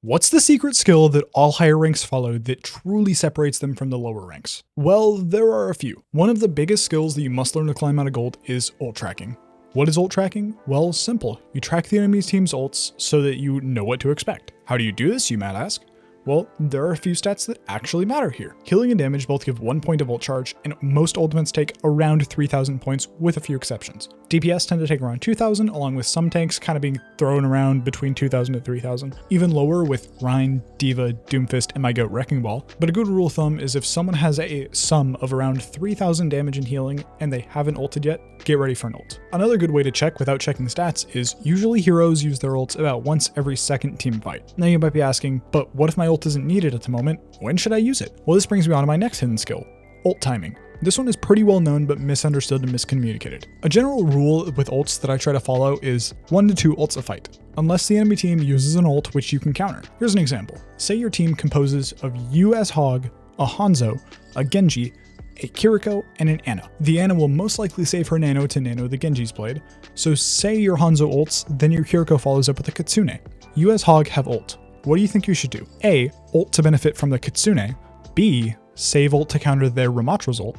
What's the secret skill that all higher ranks follow that truly separates them from the lower ranks? Well, there are a few. One of the biggest skills that you must learn to climb out of gold is ult tracking. What is ult tracking? Well, simple. You track the enemy team's ults so that you know what to expect. How do you do this, you might ask? Well, there are a few stats that actually matter here. Healing and damage both give 1 point of ult charge, and most ultimates take around 3,000 points with a few exceptions. DPS tend to take around 2,000, along with some tanks kind of being thrown around between 2,000 to 3,000. Even lower with Rein, D.Va, Doomfist, and my goat Wrecking Ball. But a good rule of thumb is if someone has a sum of around 3,000 damage and healing and they haven't ulted yet, get ready for an ult. Another good way to check without checking stats is usually heroes use their ults about once every second team fight. Now you might be asking, but what if my ult isn't needed at the moment? When should I use it? Well, this brings me on to my next hidden skill, ult timing. This one is pretty well known but misunderstood and miscommunicated. A general rule with ults that I try to follow is 1 to 2 ults a fight, unless the enemy team uses an ult which you can counter. Here's an example. Say your team composes of you as Hog, a Hanzo, a Genji, a Kiriko, and an Ana. The Ana will most likely save her nano to nano the Genji's blade, so say your Hanzo ults, then your Kiriko follows up with a Kitsune. You as Hog have ult. What do you think you should do? A, ult to benefit from the Kitsune, B, save ult to counter their Ramatra's ult,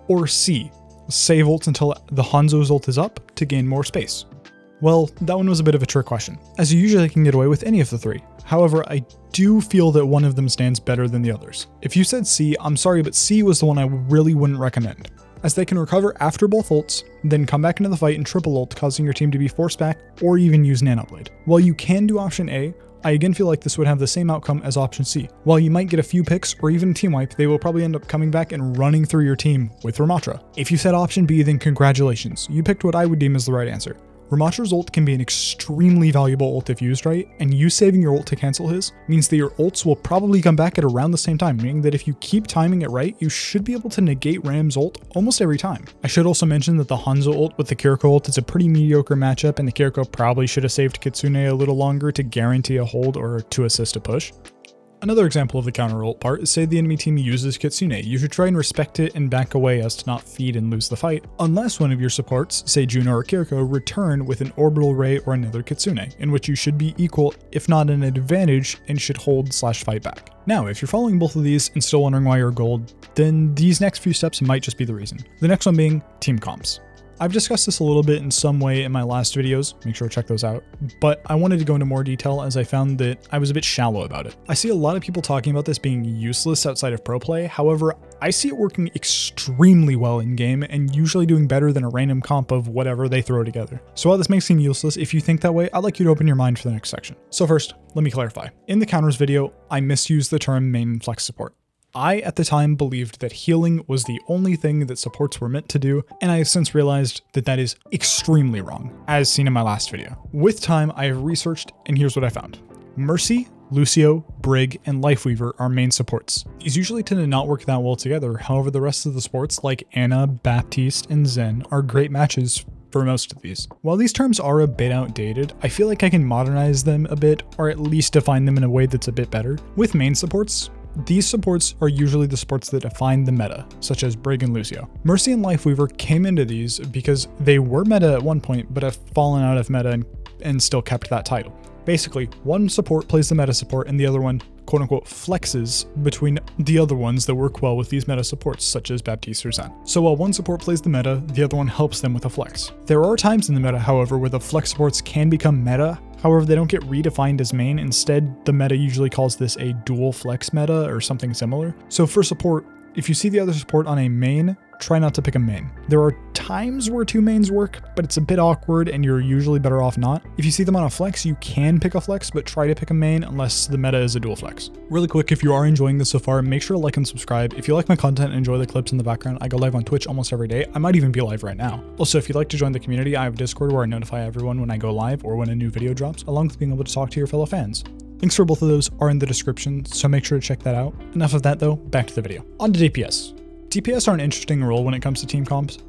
or C, save ult until the Hanzo's ult is up to gain more space. Well, that one was a bit of a trick question, as you usually can get away with any of the three. However, I do feel that one of them stands better than the others. If you said C, I'm sorry, but C was the one I really wouldn't recommend, as they can recover after both ults, then come back into the fight and triple ult, causing your team to be forced back or even use Nano Blade. While you can do option A, I again feel like this would have the same outcome as option C. While you might get a few picks or even a team wipe, they will probably end up coming back and running through your team with Ramatra. If you said option B, then congratulations, you picked what I would deem as the right answer. Ramatra's ult can be an extremely valuable ult if used right, and you saving your ult to cancel his means that your ults will probably come back at around the same time, meaning that if you keep timing it right, you should be able to negate Ram's ult almost every time. I should also mention that the Hanzo ult with the Kiriko ult is a pretty mediocre matchup, and the Kiriko probably should have saved Kitsune a little longer to guarantee a hold or to assist a push. Another example of the counter ult part is say the enemy team uses Kitsune. You should try and respect it and back away as to not feed and lose the fight, unless one of your supports, say Juno or Kiriko, return with an Orbital Ray or another Kitsune, in which you should be equal, if not an advantage, and should hold/fight back. Now, if you're following both of these and still wondering why you're gold, then these next few steps might just be the reason. The next one being team comps. I've discussed this a little bit in some way in my last videos, make sure to check those out, but I wanted to go into more detail as I found that I was a bit shallow about it. I see a lot of people talking about this being useless outside of pro play, however, I see it working extremely well in game and usually doing better than a random comp of whatever they throw together. So while this may seem useless, if you think that way, I'd like you to open your mind for the next section. So first, let me clarify. In the counters video, I misused the term main and flex support. I, at the time, believed that healing was the only thing that supports were meant to do, and I have since realized that that is extremely wrong, as seen in my last video. With time, I have researched, and here's what I found. Mercy, Lucio, Brig, and Lifeweaver are main supports. These usually tend to not work that well together, however the rest of the supports like Ana, Baptiste, and Zen are great matches for most of these. While these terms are a bit outdated, I feel like I can modernize them a bit, or at least define them in a way that's a bit better. With main supports, these supports are usually the supports that define the meta, such as Brig and Lucio. Mercy and Lifeweaver came into these because they were meta at one point, but have fallen out of meta and still kept that title. Basically, one support plays the meta support and the other one, quote unquote, flexes between the other ones that work well with these meta supports, such as Baptiste or Zen. So while one support plays the meta, the other one helps them with a flex. There are times in the meta, however, where the flex supports can become meta. However, they don't get redefined as main. Instead, the meta usually calls this a dual flex meta or something similar. So for support, if you see the other support on a main, try not to pick a main. There are times where two mains work, but it's a bit awkward and you're usually better off not. If you see them on a flex, you can pick a flex, but try to pick a main unless the meta is a dual flex. Really quick, if you are enjoying this so far, make sure to like and subscribe. If you like my content and enjoy the clips in the background, I go live on Twitch almost every day. I might even be live right now. Also, if you'd like to join the community, I have Discord where I notify everyone when I go live or when a new video drops, along with being able to talk to your fellow fans. Links for both of those are in the description, so make sure to check that out. Enough of that though, back to the video. On to DPS. DPS are an interesting role when it comes to team comps,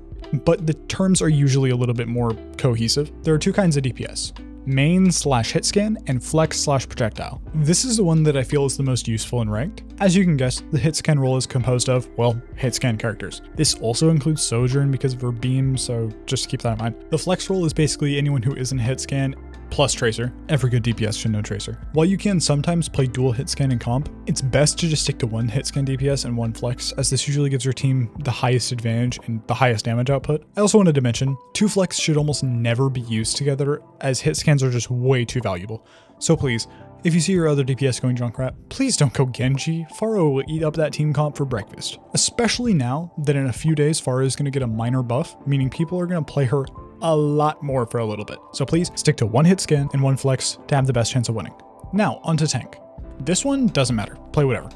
but the terms are usually a little bit more cohesive. There are two kinds of DPS, main/hit scan and flex/projectile. This is the one that I feel is the most useful in ranked. As you can guess, the hit scan role is composed of, well, hit scan characters. This also includes Sojourn because of her beam, so just keep that in mind. The flex role is basically anyone who isn't hit scan plus Tracer. Every good DPS should know Tracer. While you can sometimes play dual hit scan in comp, it's best to just stick to one hit scan DPS and one flex, as this usually gives your team the highest advantage and the highest damage output. I also wanted to mention, two flex should almost never be used together, as hit scans are just way too valuable. So please, if you see your other DPS going Junkrat, please don't go Genji. Pharah will eat up that team comp for breakfast. Especially now that in a few days Pharah is going to get a minor buff, meaning people are going to play her a lot more for a little bit. So please stick to one hit scan and one flex to have the best chance of winning. Now onto tank. This one doesn't matter, play whatever.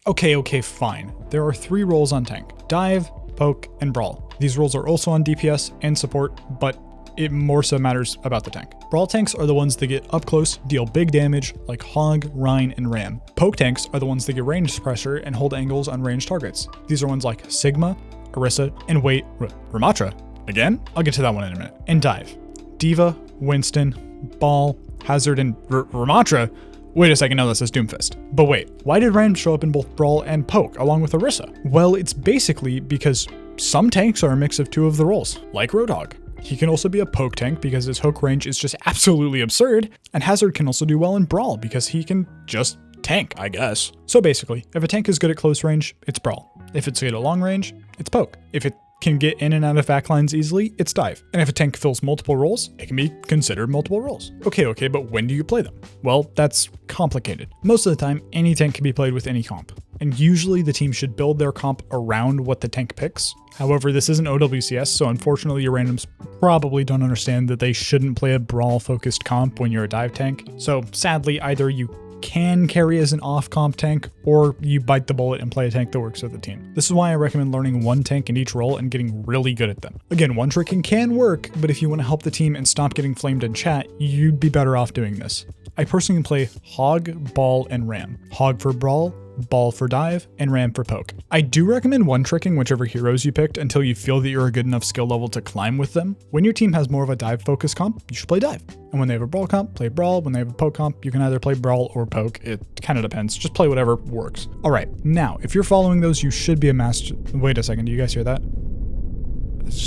Okay, fine. There are 3 roles on tank: dive, poke, and brawl. These roles are also on DPS and support, but it more so matters about the tank. Brawl tanks are the ones that get up close, deal big damage, like Hog, Rein, and Ram. Poke tanks are the ones that get ranged pressure and hold angles on ranged targets. These are ones like Sigma, Orisa, and wait, Ramattra? Again? I'll get to that one in a minute. And dive. Diva, Winston, Ball, Hazard, and Ramattra? Wait a second, no, that says Doomfist. But wait, why did Ram show up in both Brawl and Poke, along with Orisa? Well, it's basically because some tanks are a mix of 2 of the roles, like Roadhog. He can also be a poke tank because his hook range is just absolutely absurd, and Hazard can also do well in Brawl because he can just tank, I guess. So basically, if a tank is good at close range, it's Brawl. If it's good at long range, it's poke. If it can get in and out of backlines easily, it's dive. And if a tank fills multiple roles, it can be considered multiple roles. Okay, but when do you play them? Well, that's complicated. Most of the time, any tank can be played with any comp, and usually the team should build their comp around what the tank picks. However, this isn't OWCS, so unfortunately your randoms probably don't understand that they shouldn't play a brawl-focused comp when you're a dive tank. So sadly, either you can carry as an off-comp tank, or you bite the bullet and play a tank that works with the team. This is why I recommend learning one tank in each role and getting really good at them. Again, one tricking can work, but if you want to help the team and stop getting flamed in chat, you'd be better off doing this. I personally play Hog, Ball, and Ram. Hog for Brawl, Ball for dive, and Ram for poke. I do recommend one tricking whichever heroes you picked until you feel that you're a good enough skill level to climb with them. When your team has more of a dive focused comp, you should play dive. And when they have a brawl comp, play brawl. When they have a poke comp, you can either play brawl or poke. It kind of depends. Just play whatever works. All right, now, if you're following those, you should be a master. Wait a second, do you guys hear that?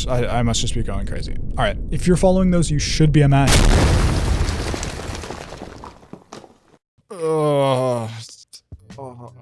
I must just be going crazy. All right, if you're following those, you should be a master.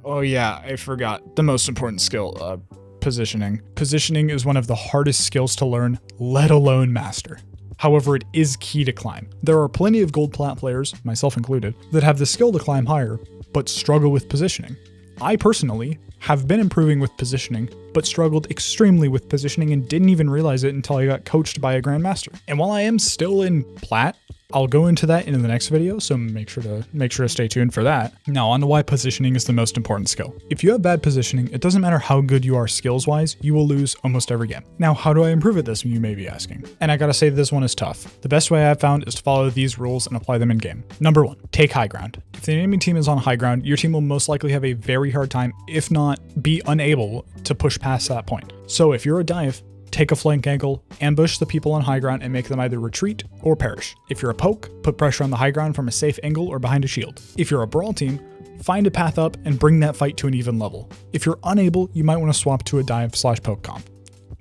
Oh yeah, I forgot. The most important skill, positioning. Positioning is one of the hardest skills to learn, let alone master. However, it is key to climb. There are plenty of gold plat players, myself included, that have the skill to climb higher, but struggle with positioning. I personally have been improving with positioning, but struggled extremely with positioning and didn't even realize it until I got coached by a grandmaster. And while I am still in plat, I'll go into that in the next video, so make sure to stay tuned for that. Now on to why positioning is the most important skill. If you have bad positioning, it doesn't matter how good you are skills-wise, you will lose almost every game. Now, how do I improve at this, you may be asking? And I gotta say this one is tough. The best way I've found is to follow these rules and apply them in game. Number 1, take high ground. If the enemy team is on high ground, your team will most likely have a very hard time, if not be unable, to push past that point. So if you're a dive, take a flank angle, ambush the people on high ground and make them either retreat or perish. If you're a poke, put pressure on the high ground from a safe angle or behind a shield. If you're a brawl team, find a path up and bring that fight to an even level. If you're unable, you might want to swap to a dive/poke comp.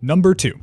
Number 2,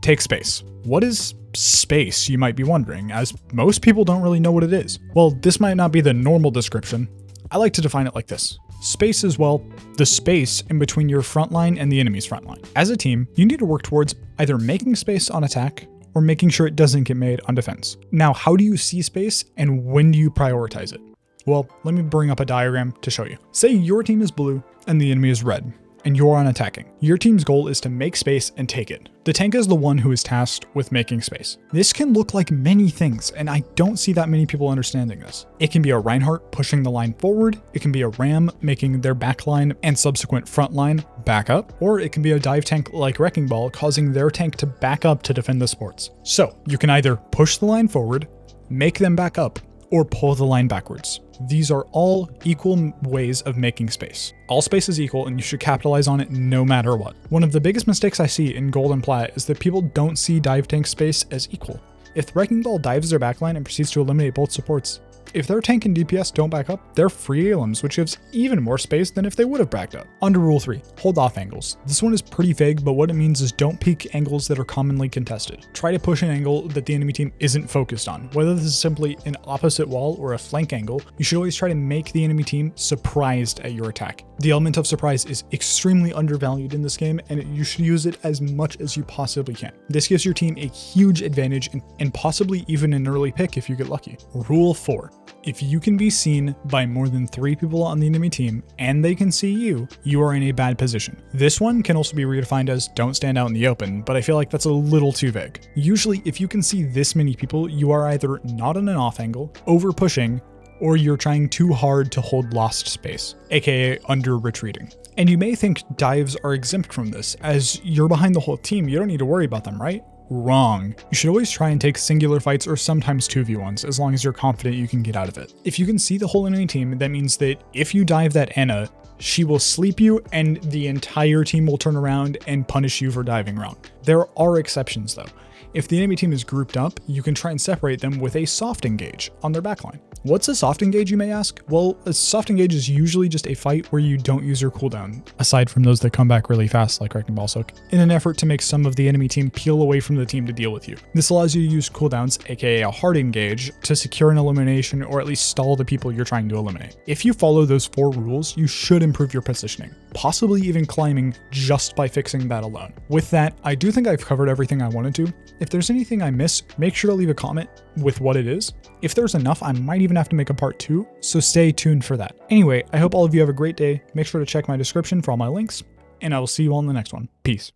take space. What is space, you might be wondering, as most people don't really know what it is. Well, this might not be the normal description. I like to define it like this. Space is, well, the space in between your front line and the enemy's front line. As a team, you need to work towards either making space on attack or making sure it doesn't get made on defense. Now, how do you see space and when do you prioritize it? Well, let me bring up a diagram to show you. Say your team is blue and the enemy is red, and you're on attacking. Your team's goal is to make space and take it. The tank is the one who is tasked with making space. This can look like many things, and I don't see that many people understanding this. It can be a Reinhardt pushing the line forward, it can be a Ram making their back line and subsequent front line back up, or it can be a dive tank like Wrecking Ball causing their tank to back up to defend the supports. So you can either push the line forward, make them back up, or pull the line backwards. These are all equal ways of making space. All space is equal and you should capitalize on it no matter what. One of the biggest mistakes I see in Gold and Plat is that people don't see dive tank space as equal. If Wrecking Ball dives their backline and proceeds to eliminate both supports, If their tank and DPS don't back up, they're free ALMs, which gives even more space than if they would have backed up. Under rule 3, hold off angles. This one is pretty vague, but what it means is don't peek angles that are commonly contested. Try to push an angle that the enemy team isn't focused on. Whether this is simply an opposite wall or a flank angle, you should always try to make the enemy team surprised at your attack. The element of surprise is extremely undervalued in this game, and you should use it as much as you possibly can. This gives your team a huge advantage and possibly even an early pick if you get lucky. Rule 4. If you can be seen by more than 3 people on the enemy team and they can see you, you are in a bad position. This one can also be redefined as don't stand out in the open, but I feel like that's a little too vague. Usually, if you can see this many people, you are either not on an off angle, over pushing, or you're trying too hard to hold lost space, aka under retreating. And you may think dives are exempt from this, as you're behind the whole team, you don't need to worry about them, right? Wrong. You should always try and take singular fights or sometimes 2v1s as long as you're confident you can get out of it. If you can see the whole enemy team, that means that if you dive that Anna, she will sleep you and the entire team will turn around and punish you for diving wrong. There are exceptions though. If the enemy team is grouped up, you can try and separate them with a soft engage on their backline. What's a soft engage, you may ask? Well, a soft engage is usually just a fight where you don't use your cooldown, aside from those that come back really fast like Wrecking Ball Soak, in an effort to make some of the enemy team peel away from the team to deal with you. This allows you to use cooldowns, aka a hard engage, to secure an elimination or at least stall the people you're trying to eliminate. If you follow those 4 rules, you should improve your positioning, possibly even climbing just by fixing that alone. With that, I do think I've covered everything I wanted to. If there's anything I missed, make sure to leave a comment with what it is. If there's enough, I might even have to make a part 2, so stay tuned for that. Anyway, I hope all of you have a great day. Make sure to check my description for all my links, and I will see you all in the next one. Peace.